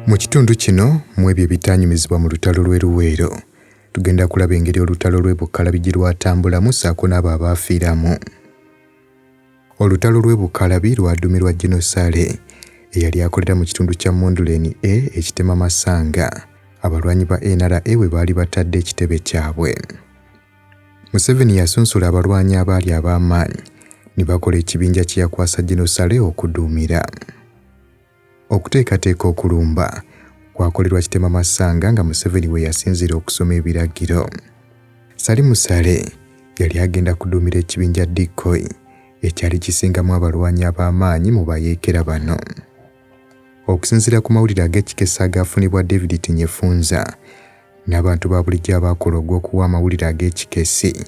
Mu kitundu kino mu ebyo ebitaanyumizibwa mu lutalo lw'Eruweero tugenda kulaba engeri olutalo lw'Ebukalabi gye lwatambulamu ssaako n'abo abaafiiramu. Olutalo lw'Ebukalabi lwaduumirwa Gen. Saleh eyali akolera mu kitundu kya Monduleni ekitema Masanga abalwanyi ba NRA bwe baali batadde ekitebe kyabwe. Museveni yasunsula abalwanyi abaali ab'amaanyi ne bakola ekibinja kye yakwasa Gen. Saleh okuduumira. Okuteekateeka okulumba kwakolerwa kitema Masanga nga Museveni we yasinzira okusoma ebiragiro. Saleh yali agenda kuduumira ekibinja Dikkoy ekyali kisingamu abalwanyi ab'amaanyi mu bayeekera bano. Okusinziira ku mawulire ag'ekikesa agaafunibwa David Tinyefunza n'abantu ba bulijjo abaakola ogw'okuwa amawulire ag'ekikesi,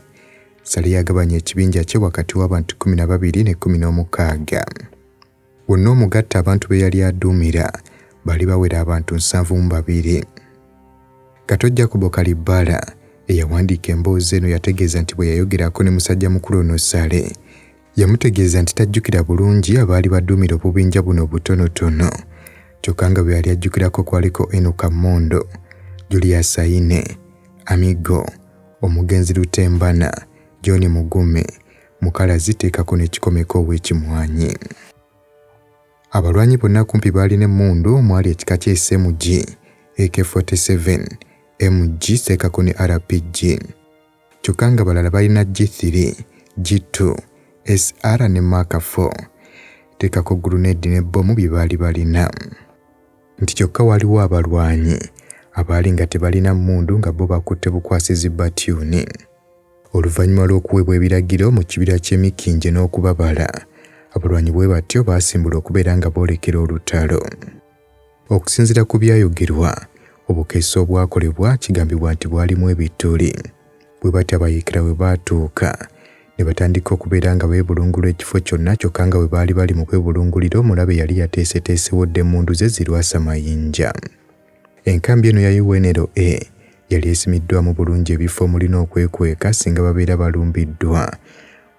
Saleh yagabanya ekibinja kye wakati w'abantu 12 ne 16. Wonna omugatta abantu be yali aduumira bali bawera abantu 72. Katojja ku Bokalibbala eyawandiika emboozi eno yategeeza nti bwe yayogerako ne musajja mukulu ono Saleh yamutegeeza nti tajjukira bulungi abaali baduumira obubinja buno butonotono, kyokka nga bwe yali ajjukirako kwaliko Enoka Mondo, Julius Aine, Amigo, Omugenzi Lutembana, John Mugume, Mukalazi teekako n'ekikomeko ow'ekimwanyi. Abalwanyi bonna kumpi baalina emmundu omwali ekika ky'SMG, AK-47, MG teekako ne RPG. Kyokka nga balala balina G3, G2, SR ne Mark 4, teekako grenade n'ebbomu bye baali balina. Nti kyokka waliwo abalwanyi abaali nga tebalina mmundu nga bo bakutte bukwasizi batyuni. Oluvannyuma lw'okuweebwa ebiragiro mu kibira ky'emikinje n'okubabala, abalwanyi bwe batyo baasimbula okubeera nga boolekera olutalo. Okusinziira ku byayogerwa, obukeesi obwakolebwa kigambibwa nti bwalimu ebituli. Bwe batyo abayeekera bwe baatuuka ne batandika okubeera nga beebulungula ekifo kyonna, kyokka nga bwe baali bali mu kwebulungulira omulabe yali yateeseteesewodde emmundu ze zirwasa mayinja. Enkambi eno ya UNRA yali esimiddwamu bulungi ebifo omulina okwekweka singa babeera balumbiddwa.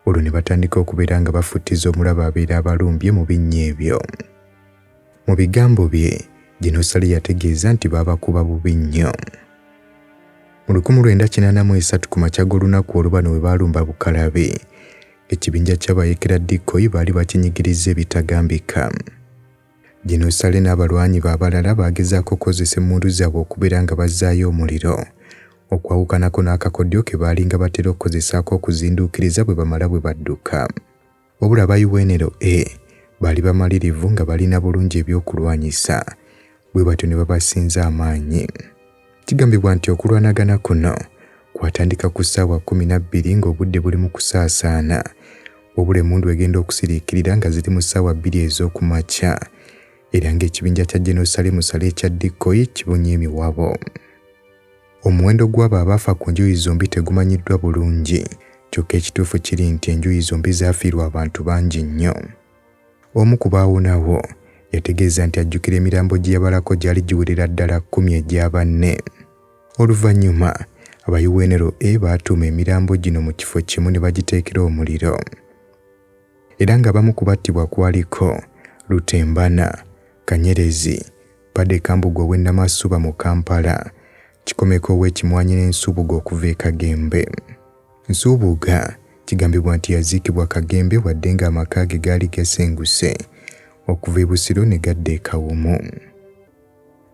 Olwo ne batandika okubeera nga bafuttiza omulabe abeera abalumbye mu binnya ebyo. Mu bigambo bye, Gen. Saleh yategeeza nti baabakuba bubi nnyo. Mu 1983 ku makya g'olunaku olwo bano we baalumba Bukalabi, ekibinja ky'abayeekera Dikkoy baali bakinyigiriza ebitagambika. Gen. Saleh n'abalwanyi b'abalala baagezaako okukozesa emmundu zaabwe okubeera nga bazzaayo omuliro, okwawukanako n'akakodyo ke baali nga batera okukozesaako okuzinduukiriza bwe bamala bwe badduka. Wabula aba UNRA baali bamalirivu nga balina bulungi ebyokulwanyisa, bwe batyo ne babasinza amaanyi. Kigambibwa nti okulwanagana kuno kwatandika ku ssaawa 12 ng'obudde buli mu kusaasaana, wabula emmundu egenda okusiriikirira nga ziri mu ssaawa 2 ez'okumakya, era ng'ekibinja kya Gen. Saleh ekya Dikkoy kibunye emiwabo. Omuwendo gw'abo abaafa ku njuyi zombi tegumanyiddwa bulungi, kyokka ekituufu kiri nti enjuyi zombi zaafiirwa abantu bangi nnyo. Omu ku baawonawo yategeeza nti ajjukira emirambo gye yabalako gyali giwerera ddala 10 egya banne. Oluvannyuma aba UNRA baatuuma emirambo gino mu kifo kimu ne bagiteekera omuliro. Era nga bamu ku battibwa kwaliko Lutembana, Kanyerezi, Padde Kambugu ow'e Namasuba mu Kampala, Kikomeko ow'ekimwanyi n'Ensubuga okuva e Kagembe. Nsubuga kigambibwa nti yaziikibwa Kagembe wadde nga amaka ge gaali gasenguse okuva e Busiro ne gadda e Kawumu.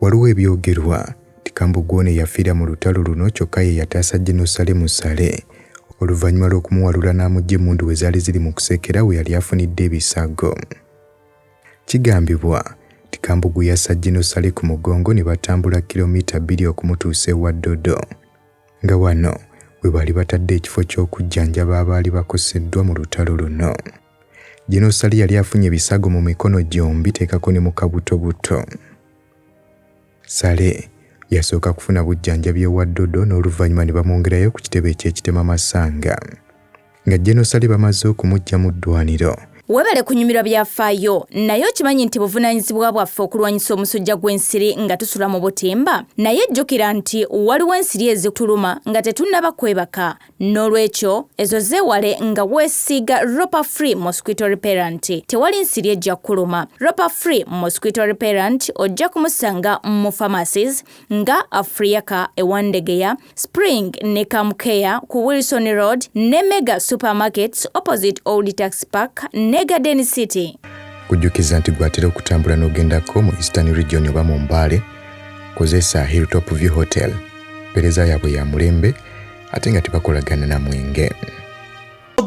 Waliwo ebyogerwa nti Kambugu ono yafiira mu lutalo luno, kyokka Yeyataasa Gen. Saleh oluvannyuma lw'okumuwalula n'amugya emmundu we zaali ziri mu kusekera we yali afunidde ebisago. Kigambibwa nti Kambugu yassa Gen. Saleh ku mugongo ne batambula kilomita 2 okumutuusa ewa Ddodo, nga wano we baali batadde ekifo ky'okujjanjaba abaali bakoseddwa mu lutalo luno. Gen. Saleh yali afunye ebisago mu mikono gyombi teekako ne mu kabutobuto. Saleh yasooka kufuna bujjanjabi ewa Ddodo n'oluvannyuma ne bamwongerayo ku kitebe eky'ekitema Masanga. Nga Gen. Saleh bamaze okumuggya mu ddwaniro, Webale kunyumirwa byafaayo naye okimanyi nti buvunaanyizibwa bwaffe okulwanyisa omusujja gw'ensiri nga tusula mu butimba naye jjukira nti waliwo ensiri ezituluma nga tetunnaba kwebaka n'olwekyo ezo zeewale nga weesiiga Ropa Free Mosquito Repellent. Tewali nsiri ejja kuluma. Ropa Free Mosquito Repellent ojja kumusanga mu pharmacies nga Africa ewandegeya, Spring ne Kamkeya ku Wilson Road ne Mega Supermarkets opposite Old Tax Park ne Garden City. Kujjukiza nti gwatera okutambula n'ogendako mu Eastern Region oba mu Mbale, kozesa Hilltop View Hotel. Pereza yaabwe ya mulembe ate nga tebakolagana na mwenge.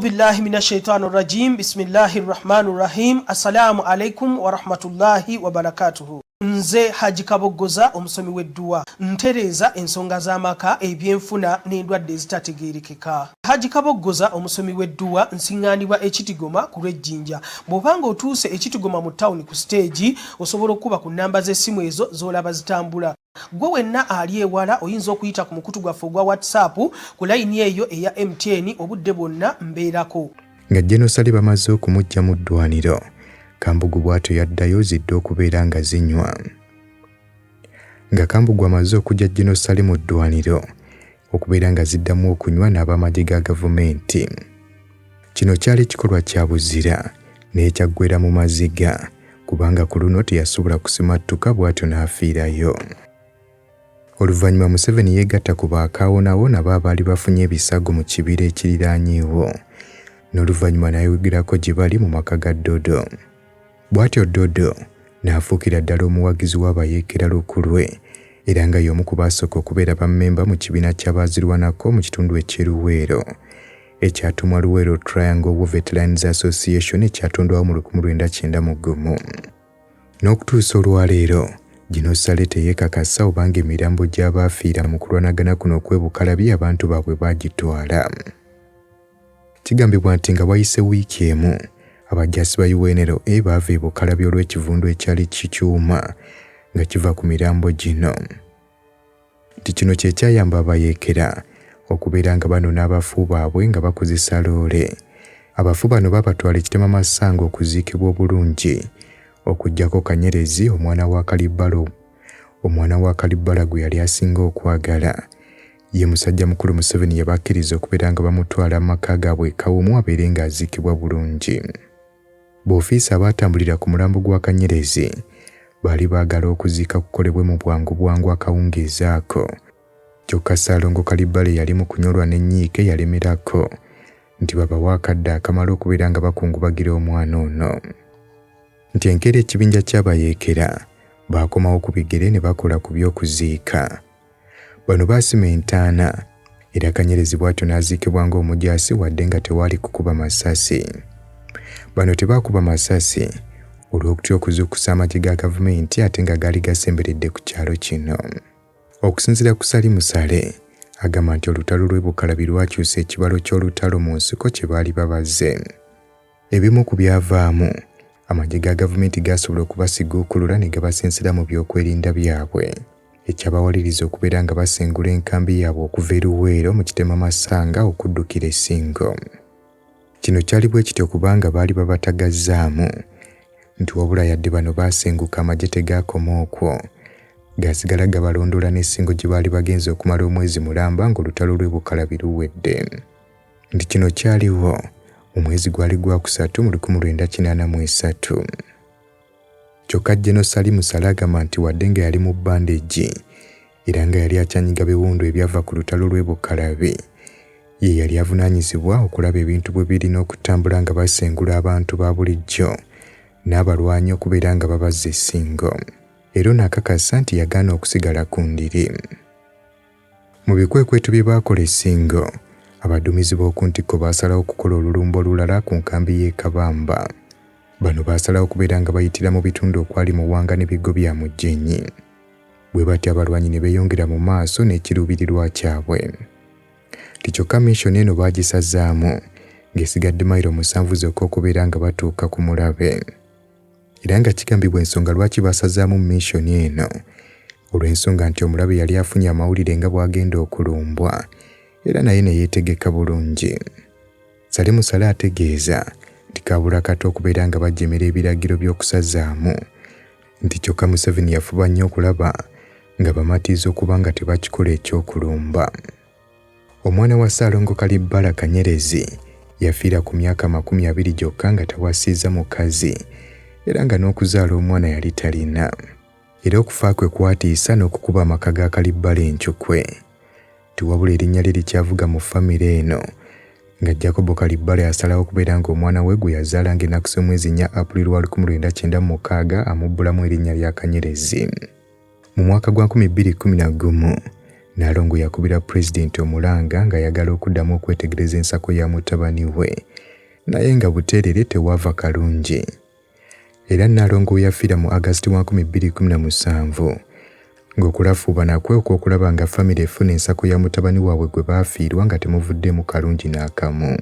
Billahi minash shaitanir rajim. Bismillahir rahmanir rahim. Assalamu alaikum wa rahmatullahi wa barakatuhu. Nze Haji Kaboggoza omusomi w'edduwa ntereza ensonga z'amaka ebyenfuna n'endwadde ezitategeerekeka. Haji Kaboggoza omusomi w'edduwa nsiŋŋaanibwa Ekitigoma ku lw'Ejjinja. Bw'obanga otuuse Ekitigoma mu ttawuni ku siteegi osobola okuba ku nnamba z'essimu ezo z'olaba zitambula. Gwe wenna ali ewala oyinza okuyita ku mukutu gwaffe ogwa WhatsApp ku layini eyo eya MTN obudde bwonna mbeerako. Nga General Saleh bamaze okumujja mu ddwaniro, Kambugu bw'atyo yaddayo zidde okubeera nga zinywa. Nga Kambugu amaze okujja General Saleh mu ddwaniro okubeera nga ziddamu okunywa n'abamagye ga gavumenti. Kino kyali kikolwa kya buzira n'ekyaggwera mu maziga kubanga ku luno teyasobola kusimattuka bw'atyo n'afiirayo. Oluvannyuma Museveni yeegatta ku baakaawonawona baali bafunye ebisago mu kibira ekiriraanyeewo n'oluvannyuma n'ayogerako gye bali mu maka ga Dodo. Bw'atyo Dodo n'afuukira ddala omuwagizi w'abayeekera lukulwe era nga y'omu ku baasooka okubeera bammemba mu kibiina ky'abaazirwanako mu kitundu eky'Eruweero ekyatumwa Luweero Triangle War Veterans Association ekyatondwawo mu 1991. N'okutuusa olwaleero General Saleh teyeekakasa obanga emirambo gy'abaafiira mu kulwanagana kuno okw'Ebukalabi abantu baabwe baagitwala. Kigambibwa nti nga wayise wiiki emu abajjaasi ba UNRA baava Ebukalabi olw'ekivundu ekyali kikyuma nga kiva ku mirambo gino. Nti kino kye kyayamba abayeekera okubeera nga banona abafu baabwe nga bakozesa loole. Abafu bano babatwala ekitema Masanga okuziikibwa obulungi okuggyako Kanyerezi omwana wa Kalibbala gwe yali asinga okwagala. Ye musajja mukulu Museveni yabakkiriza okubeera nga bamutwala amaka gaabwe Kawumu abeere ng'aziikibwa bulungi. B'ofiisi abaatambulira ku mulambo gwa Kanyerezi baali baagala okuziika kukolebwe mu bwangu akawungeezi ako. Kyokka Ssaalongo Kalibbala yali mu kunyolwa n'ennyiike yalemerako nti babawa akadde akamala okubeera nga bakungubagira omwana ono. Nti enkeera ekibinja ky'abayeekera baakomawo ku bigere ne bakola ku by'okuziika. Bano baasima entaana era Kanyerezi bw'atyo n'aziikibwa ng'omujaasi wadde nga tewaali kukuba masasi. Bano tebaakuba masasi olw'okutya okuzuukusa amagye ga gavumenti ate nga gaali gasemberedde ku kyalo kino. Okusinziira ku Saleh agamba nti olutalo lw'Ebukalabi lwakyusa ekibalo ky'olutalo mu nsiko kye baali babaze. Ebimu ku byavaamu amagye ga gavumenti gasobola okubasiguukulula ne gabasensera mu byokwerinda byabwe ekyabawaliriza okubeera nga basengula enkambi yaabwe okuva Eruweero mu kitema Masanga okuddukira e Ssingo. Kino kyali bwe kityo kubanga baali babatagazzaamu nti wabula yadde bano baasenguka amagye tegaakoma okwo gasigala gabalondoola n'essingo gye baali bagenze okumala omwezi mulamba ng'olutalo lw'Ebukalabi luwedde. Nti kino kyaliwo omwezi gwali gwakusatu mu 1983. Kyokka General Saleh agamba nti wadde nga yali mu bandage era nga yali akyanyiga biwundu ebyava ku lutalo lw'Ebukalabi, ye yali avunaanyizibwa okulaba ebintu bwe birina okutambula nga basengula abantu ba bulijjo n'abalwanyi okubeera nga babazza essingo. Era n'akakasa nti yagaana okusigala ku ndiri. Mu bikwekweto bye baakola essingo, abaduumizi b'oku ntikko baasalawo okukola olulumba olulala ku nkambi y'e Kabamba. Bano baasalawo okubeera nga bayitira mu bitundu okwali Muwanga n'ebigo bya Mujjenyi. Bwe batyo abalwanyi ne beeyongera mu maaso n'ekiruubirirwa kyabwe. Kyokka mission eno baagisazaamu ng'esigadde mayiro 7 zokka okubeera nga batuuka ku mulabe. Era nga kigambibwa ensonga lwaki basazaamu mission eno olw'ensonga nti omulabe yali afunye amawulire nga bw'agenda okulumbwa era naye ne yeetegeka bulungi. Saleh ategeeza nti kaabula kato okubeera nga bajemera ebiragiro by'okusazaamu nti kyokka Museveni yafuba nnyo okulaba nga bamatiza okuba nga tebakikola ekyokulumba. Omwana wa Ssaalongo Kalibbala Kanyerezi yafiira ku myaka 20 gyokka nga tawasiiza mukazi era nga n'okuzaala omwana yali talina. Era okufa kwe kwatiisa n'okukuba amaka ga Kalibbala enkyukwe. Tiwabula erinnya lye likyavuga mu famire eno nga Jacob Kalibbala yasalawo okubeera ng'omwana we gwe yazaala ng'ennaku z'omwezi 4 April 1996 amubbulamu erinnya lya Kanyerezi. Mu mwaka gwa 2011 Nalongo yakubira Pulezidenti omulanga ng'ayagala okuddamu okwetegereza ensako ya mutabani we naye nga buteerere tewava kalungi. Era Nalongo yafiira mu August 2017 ng'okulafuuba nakwe okw'okulaba nga famire efuna ensako ya mutabani waabwe gwe baafiirwa nga temuvuddemu kalungi n'akamu.